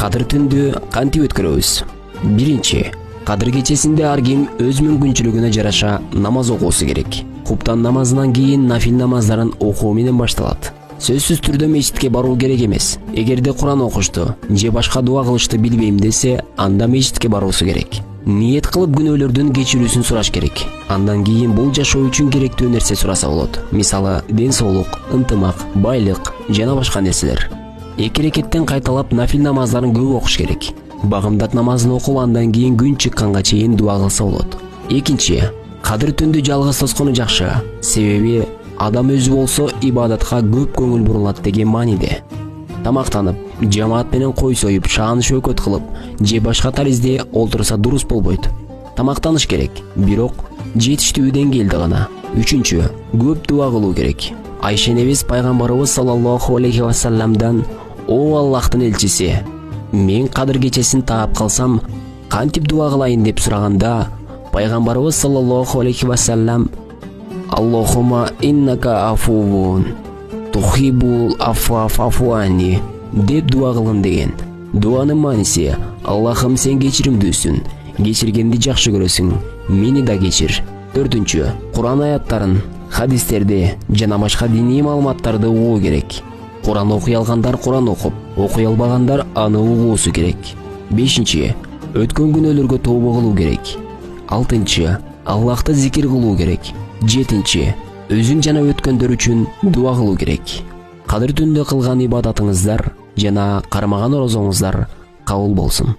Кадыр түндү кантип өткөрөбүз? Биринчи, кадыр кечесинде ар ким өз мүмкүнчүлүгүнө жараша намаз окуусу керек. Куптан намазынан кийин нафил намаздарын окуу менен башталат. Сөзсүз түрдө мечитке баруу керек эмес. Эгерде Куран окушту же башка дуа кылышты билбейм десе, анда мечитке баруусу керек. Ниет кылып күнөөлөрдүн кечирүүсүн сураш керек. Андан кийин бул жашоо үчүн керектүү нерсе сураса болот. Мисалы, ден соолук, ынтымак, байлык жана башка нерселер. 2 рекеттен кайталап нафил намаздарын көп окуш керек. Багымдат намазын окуп андан кийин күн чыкканга чейин дуа кылса болот. Экинчи, кадыр түндү жалгыз тоскону жакшы. Себеби адам өзү болсо ибадатка көп көңүл бурулат деген мааниде. Тамактанып, жамаат менен кой союп, шаан шөкөт кылып, же башка таризде олтурса дурус болбойт. Тамактаныш керек, бирок жетиштүү деңгээлде гана. Үчүнчү, көп дуа кылуу керек. Айша энебиз пайгамбарыбыз саллаллаху алейхи вассаламдан: "О Аллахтын элчиси, мен кадыр кечесин таап калсам, кантип дуа кылайын?" деп сураганда, пайгамбарыбыз саллаллаху алейхи вассалам: "Аллахума иннака афувун тухибул афва фафуани" деп дуа кылгын деген. Дуанын мааниси: Аллахым, сен кечиримдүүсүн, кечиргенди жакшы көрөсүң, мени да кечир. 4. Куран аяттарын, хадистерди жана башка диний маалыматтарды угуу керек. Куран окуй алгандар Куран окуп, окуй албагандар аны угуусу керек. 5. Өткөн күнөөлөргө тообо кылуу керек. 6. Аллахты зикир кылуу керек. 7. Өзүң жана өткөндөр үчүн дуа кылуу керек. Кадыр түндө кылган ибадатыңыздар жана кармаган орозоңуздар кабыл болсун.